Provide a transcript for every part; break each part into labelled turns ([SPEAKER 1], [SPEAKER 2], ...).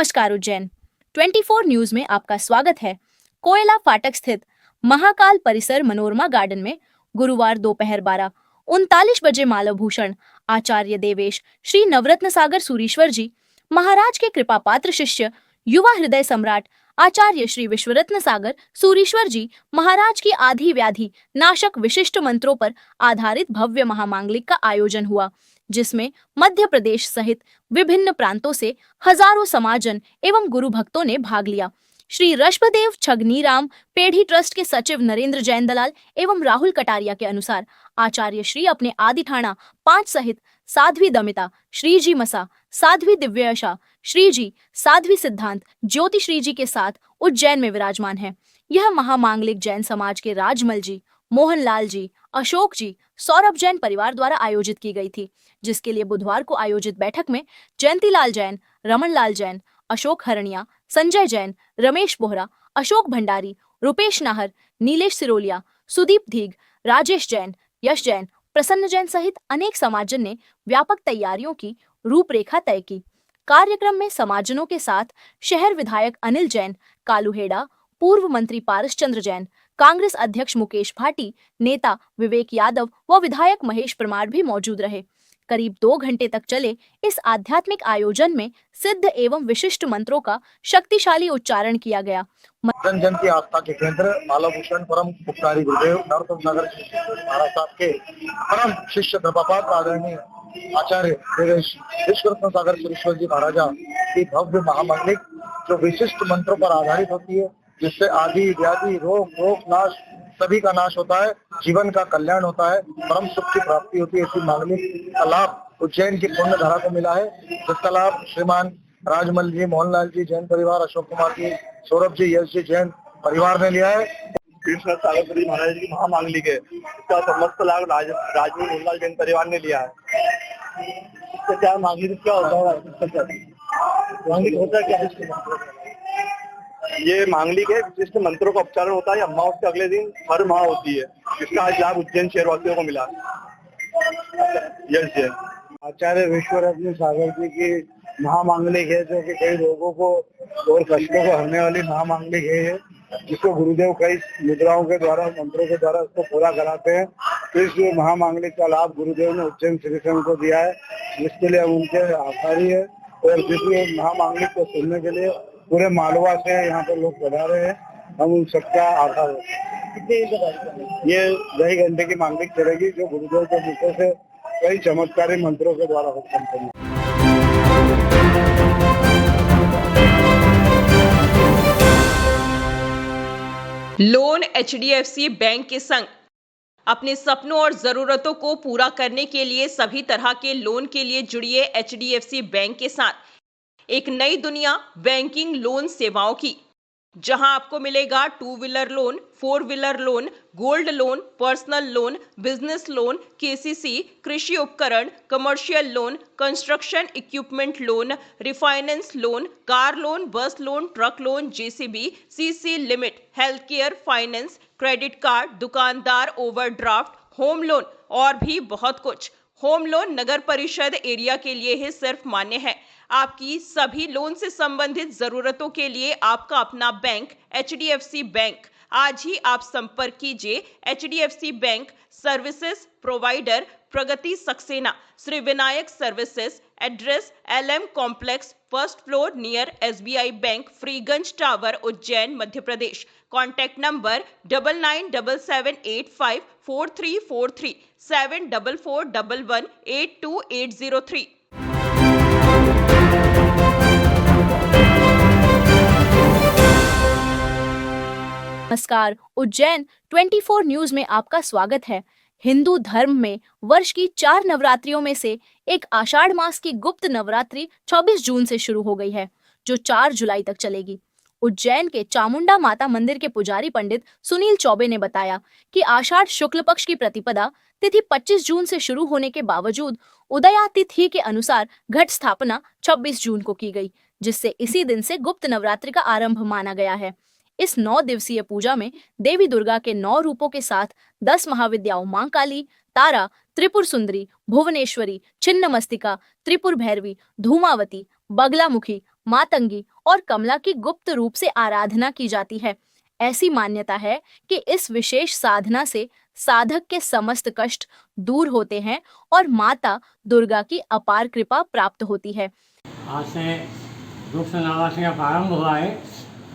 [SPEAKER 1] नमस्कार उज्जैन 24 न्यूज में आपका स्वागत है। कोयला फाटक स्थित महाकाल परिसर मनोरमा गार्डन में गुरुवार दोपहर 12:39 बजे मालभूषण आचार्य देवेश श्री नवरत्न सागर सूरीश्वर जी महाराज के कृपा पात्र शिष्य युवा हृदय सम्राट आचार्य श्री विश्वरत्न सागर सूरीश्वर जी महाराज की आधि व्याधि नाशक विशिष्ट मंत्रों पर आधारित भव्य महामांगलिक का आयोजन हुआ, जिसमें मध्य प्रदेश सहित विभिन्न प्रांतों से हजारों समाजन एवं गुरु भक्तों ने भाग लिया। श्री ऋषभदेव छगनीराम पेढ़ी ट्रस्ट के सचिव नरेंद्र जैन दलाल एवं राहुल कटारिया के अनुसार आचार्य श्री अपने आदि ठाणा 5 सहित साध्वी दमिता, श्री जी मसा, साध्वी दिव्यशा, श्री जी, साध्वी सिद्धांत, ज्योति श्री जी के साथ उज्जैन में विराजमान है। यह महामांगलिक जैन समाज के राजमल जी, मोहनलाल जी, अशोक जी, सौरभ जैन परिवार द्वारा आयोजित की गई थी, जिसके लिए बुधवार को आयोजित बैठक में जयंतीलाल जैन, रमनलाल जैन, अशोक हरणिया, संजय जैन, रमेश बोहरा, अशोक भंडारी, रुपेश नाहर, नीलेश सिरोलिया, सुदीप धीग, राजेश जैन, यश जैन, प्रसन्न जैन सहित अनेक समाजन ने व्यापक तैयारियों की रूपरेखा तय की। कार्यक्रम में समाजनों के साथ शहर विधायक अनिल जैन, कालूहेड़ा, पूर्व मंत्री पारस चंद्र जैन, कांग्रेस अध्यक्ष मुकेश भाटी, नेता विवेक यादव व विधायक महेश परमार भी मौजूद रहे। करीब 2 घंटे तक चले इस आध्यात्मिक आयोजन में सिद्ध एवं विशिष्ट मंत्रों का शक्तिशाली उच्चारण किया गया।
[SPEAKER 2] जन जन की आस्था के केंद्र मालभूषण परम उपकारी गुरुदेव नरोत्तम सागर महाराज साहब के परम शिष्य कृपापात्र आदरणीय आचार्य देवेश विश्वरत्न सागर सूरीश्वर जी महाराजा की भव्य महामंगलिक जो विशिष्ट मंत्रों पर आधारित होती है, जिससे आदि व्याधि रोग नाश सभी का नाश होता है, जीवन का कल्याण होता है, परम सुख की प्राप्ति होती है। इसी मांगलिक का लाभ उज्जैन की पुण्य धारा को मिला है, जिसका लाभ श्रीमान राजमल जी, मोहनलाल जी, जैन परिवार, अशोक कुमार जी, सौरभ जी, यश जी जैन परिवार ने लिया है।
[SPEAKER 3] कृष्ण सागर जी महाराज की महामांगलिक है, इसका समस्त लाभ राजमल मोहनलाल जैन परिवार ने लिया है। इससे क्या मांगलिक क्या होता है? मांगलिक होता है क्या? ये मांगलिक है, विशिष्ट मंत्रों का उच्चारण होता है। अमावस के अगले दिन हर माह होती है, इसका आज लाभ उज्जैन शहरवासियों को मिला। यश जैन
[SPEAKER 2] आचार्य विश्वरत्न सागर जी की महामांगलिक है, जो कि कई रोगों को और कष्टों को हरने वाली महामांगलिक है, जिसको गुरुदेव कई मुद्राओं के द्वारा, मंत्रों के द्वारा उसको पूरा कराते हैं। तो इस महामांगलिक का लाभ गुरुदेव ने उज्जैन श्री को दिया है, जिसके लिए हम उनके आभारी है। और जिस महामांगलिक को सुनने के लिए पूरे मालवा से यहाँ पर लोग पधारे हैं, हम उन सबका आभार है। ये 2.5 घंटे की मांगलिक चलेगी, जो गुरुदेव के मुखों से कई चमत्कारी मंत्रों के द्वारा होती है।
[SPEAKER 4] लोन एचडीएफसी बैंक के संग अपने सपनों और जरूरतों को पूरा करने के लिए सभी तरह के लोन के लिए जुड़िए एचडीएफसी बैंक के साथ एक नई दुनिया बैंकिंग लोन सेवाओं की, जहां आपको मिलेगा 2 wheeler loan, 4 wheeler loan, gold loan, personal loan, business loan, KCC, कृषि उपकरण, commercial loan, construction equipment loan, refinance loan, car loan, bus loan, truck loan, JCB, CC limit, health care, finance, credit card, दुकानदार overdraft, home loan और भी बहुत कुछ। Home loan नगर परिषद area के लिए ही सिर्फ मान्य है। आपकी सभी लोन से संबंधित जरूरतों के लिए आपका अपना बैंक एचडीएफसी बैंक। आज ही आप संपर्क कीजिए HDFC bank services provider Pragati Saxena, Shri Vinayak services, address LM complex, first floor near SBI bank, Freeganj tower, Ujjain, Madhya Pradesh. Contact number 9977854343 7441182803।
[SPEAKER 1] नमस्कार उज्जैन 24 न्यूज में आपका स्वागत है। हिंदू धर्म में वर्ष की 4 नवरात्रियों में से एक आषाढ़ मास की गुप्त नवरात्रि 24 जून से शुरू हो गई है, जो 4 जुलाई तक चलेगी। उज्जैन के चामुंडा माता मंदिर के पुजारी पंडित सुनील चौबे ने बताया कि आषाढ़ शुक्ल पक्ष की प्रतिपदा तिथि 25 जून से शुरू होने के बावजूद उदया तिथि के अनुसार घट स्थापना 26 जून को की गई, जिससे इसी दिन से गुप्त नवरात्रि का आरंभ माना गया है। इस 9 दिवसीय पूजा में देवी दुर्गा के 9 रूपों के साथ 10 महाविद्याओं मां काली, तारा, त्रिपुर सुंदरी, भुवनेश्वरी, छिन्नमस्तिका, त्रिपुर भैरवी, धूमावती, बगलामुखी, मातंगी और कमला की गुप्त रूप से आराधना की जाती है। ऐसी मान्यता है कि इस विशेष साधना से साधक के समस्त कष्ट दूर होते हैं और माता दुर्गा की अपार कृपा प्राप्त होती है।
[SPEAKER 5] आज से दुष्ट नवरात्रि का प्रारंभ हुआ है,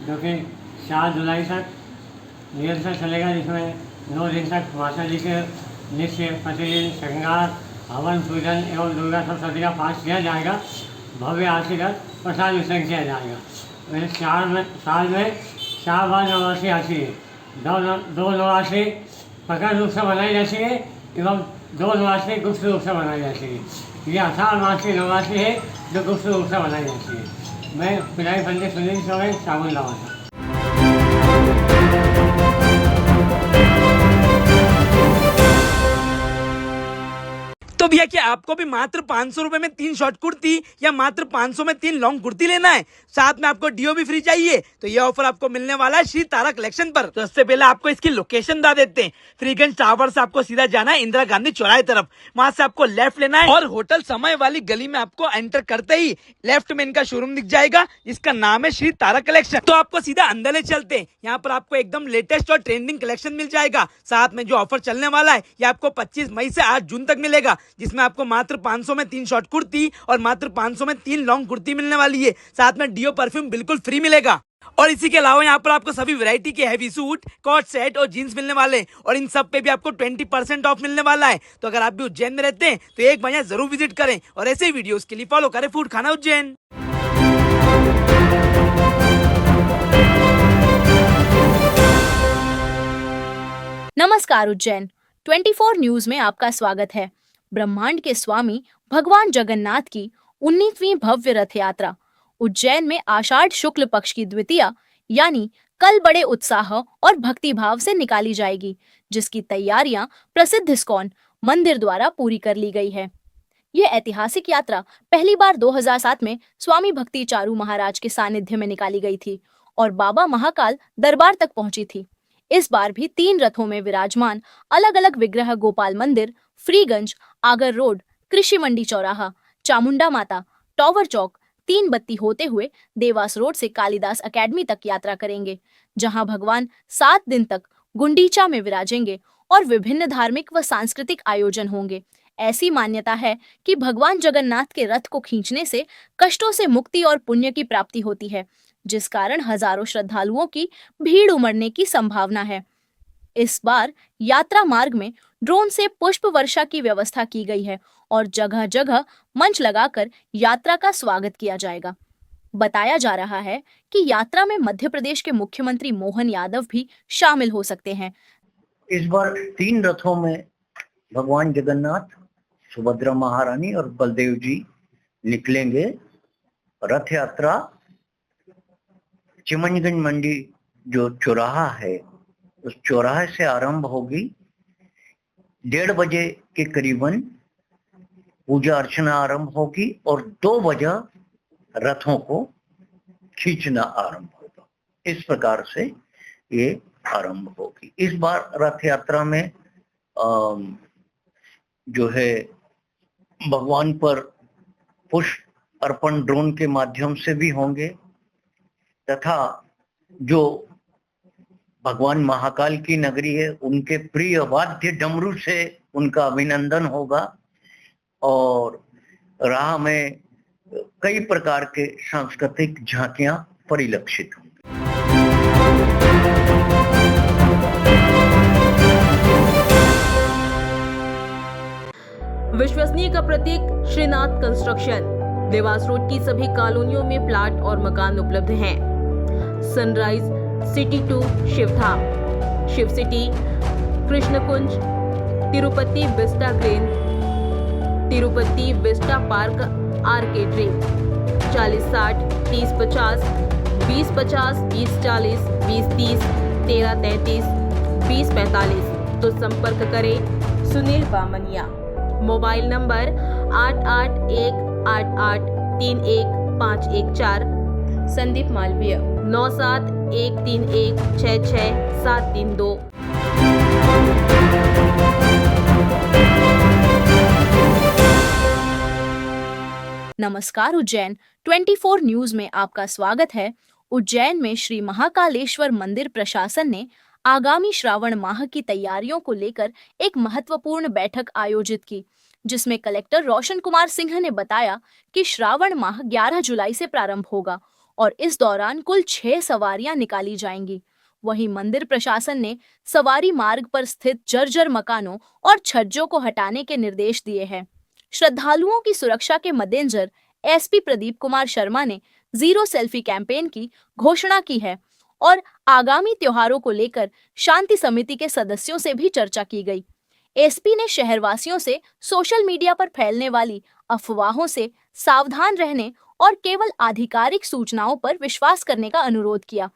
[SPEAKER 5] जो कि 4 जुलाई तक निरंतर चलेगा, जिसमें 9 दिन तक माता जी के नित्य प्रतिदिन श्रृंगार, हवन, पूजन एवं दुर्गा सप्तशती का पाठ किया जाएगा। भव्य आरती कर प्रसाद वितरण किया जाएगा। वैसे साल में 4 बार नवरात्रि आती है। 2 नवरात्रि प्रकट रूप से मनाई जाती है एवं 2 नवरात्रि गुप्त रूप से मनाई जाती है। ये 18 मास की नवरात्रि है जो गुप्त रूप से मनाई जाती है। मैं पिलाई पंडित सुनील चौबे चामुंड लावा।
[SPEAKER 6] तो भैया क्या आपको भी मात्र 500 रुपए में 3 शॉर्ट कुर्ती या मात्र 500 में 3 लॉन्ग कुर्ती लेना है, साथ में आपको डीओ भी फ्री चाहिए, तो ये ऑफर आपको मिलने वाला है श्री तारा कलेक्शन पर। तो इससे पहले आपको इसकी लोकेशन बता देते हैं। फ्रीगंज टावर से आपको सीधा जाना है इंदिरा गांधी चौराहे तरफ, वहां से आपको लेफ्ट लेना है और होटल समय वाली गली में आपको एंटर करते ही लेफ्ट में इनका शोरूम दिख जाएगा, जिसका नाम है श्री तारा कलेक्शन। तो आपको सीधा अंदर ले चलते हैं। यहाँ पर आपको एकदम लेटेस्ट और ट्रेंडिंग कलेक्शन मिल जाएगा। साथ में जो ऑफर चलने वाला है ये आपको 25 मई से 8 जून तक मिलेगा, जिसमें आपको मात्र 500 में 3 शॉर्ट कुर्ती और मात्र 500 में 3 लॉन्ग कुर्ती मिलने वाली है। साथ में डीओ परफ्यूम बिल्कुल फ्री मिलेगा। और इसी के अलावा यहाँ पर आपको सभी वैरायटी के हैवी सूट, कोट सेट और जीन्स मिलने वाले हैं और इन सब पे भी आपको 20% ऑफ मिलने वाला है। तो अगर आप भी उज्जैन में रहते हैं तो एक बार यहाँ जरूर विजिट करें और ऐसे ही वीडियोस के लिए फॉलो करें फूड खाना उज्जैन।
[SPEAKER 1] नमस्कार उज्जैन 24 न्यूज में आपका स्वागत है। ब्रह्मांड के स्वामी भगवान जगन्नाथ की 19वीं भव्य रथ यात्रा उज्जैन में आषाढ़ शुक्ल पक्ष की द्वितीया यानी कल बड़े उत्साह और भक्ति भाव से निकाली जाएगी, जिसकी तैयारियां प्रसिद्ध इस्कॉन मंदिर द्वारा पूरी कर ली गई है। यह ऐतिहासिक यात्रा पहली बार 2007 में स्वामी भक्ति चारू महाराज के सानिध्य में निकाली गई थी और बाबा महाकाल दरबार तक पहुंची थी। इस बार भी 3 रथों में विराजमान अलग अलग विग्रह गोपाल मंदिर, फ्रीगंज, आगर रोड, कृषि मंडी चौराहा, चामुंडा माता, टॉवर चौक, 3 बत्ती होते हुए देवास रोड से कालिदास अकेडमी तक यात्रा करेंगे, जहां भगवान 7 दिन तक गुंडीचा में विराजेंगे और विभिन्न धार्मिक व सांस्कृतिक आयोजन होंगे। ऐसी मान्यता है कि भगवान जगन्नाथ के रथ को खींचने से कष्टों से मुक्ति और पुण्य की प्राप्ति होती है, जिस कारण हजारों श्रद्धालुओं की भीड़ उमड़ने की संभावना है। इस बार यात्रा मार्ग में ड्रोन से पुष्प वर्षा की व्यवस्था की गई है और जगह जगह मंच लगाकर यात्रा का स्वागत किया जाएगा। बताया जा रहा है कि यात्रा में मध्य प्रदेश के मुख्यमंत्री मोहन यादव भी शामिल हो सकते हैं।
[SPEAKER 7] इस बार 3 रथों में भगवान जगन्नाथ, सुभद्रा महारानी और बलदेव जी निकलेंगे। रथ यात्रा चिमनगंज मंडी जो चौराहा है उस चौराहे से आरंभ होगी। 1:30 बजे के करीबन पूजा अर्चना आरंभ होगी और 2 बजे रथों को खींचना आरंभ होगा। इस प्रकार से ये आरंभ होगी। इस बार रथ यात्रा में जो है भगवान पर पुष्प अर्पण ड्रोन के माध्यम से भी होंगे तथा जो भगवान महाकाल की नगरी है उनके प्रिय वाद्य डमरू से उनका अभिनंदन होगा और राह में कई प्रकार के सांस्कृतिक झांकियां परिलक्षित होंगी।
[SPEAKER 4] विश्वसनीय का प्रतीक श्रीनाथ कंस्ट्रक्शन। देवास रोड की सभी कॉलोनियों में प्लाट और मकान उपलब्ध हैं। Sunrise city 2 Shivdham, Shiv city, Krishna Kunj, Tirupati vista green, Tirupati vista park arcade dream. 4060 3050 2050 2040 2030 1333 2045। तो संपर्क करें सुनील बामनिया। Mobile number 8818831514। संदीप मालवीय 97 131666732।
[SPEAKER 1] नमस्कार उज्जैन 24 न्यूज में आपका स्वागत है। उज्जैन में श्री महाकालेश्वर मंदिर प्रशासन ने आगामी श्रावण माह की तैयारियों को लेकर एक महत्वपूर्ण बैठक आयोजित की, जिसमें कलेक्टर रोशन कुमार सिंह ने बताया कि श्रावण माह 11 जुलाई से प्रारंभ होगा और इस दौरान कुल 6 सवारियां निकाली जाएंगी। वहीं मंदिर प्रशासन ने सवारी मार्ग पर स्थित जर्जर मकानों और छज्जों को हटाने के निर्देश दिए हैं। श्रद्धालुओं की सुरक्षा के मद्देनजर एसपी प्रदीप कुमार शर्मा ने जीरो सेल्फी कैंपेन की घोषणा की है और आगामी त्योहारों को लेकर शांति समिति के सदस्यों से भी चर्चा की गई। एसपी ने शहरवासियों से सोशल मीडिया पर फैलने वाली अफवाहों से सावधान रहने और केवल आधिकारिक सूचनाओं पर विश्वास करने का अनुरोध किया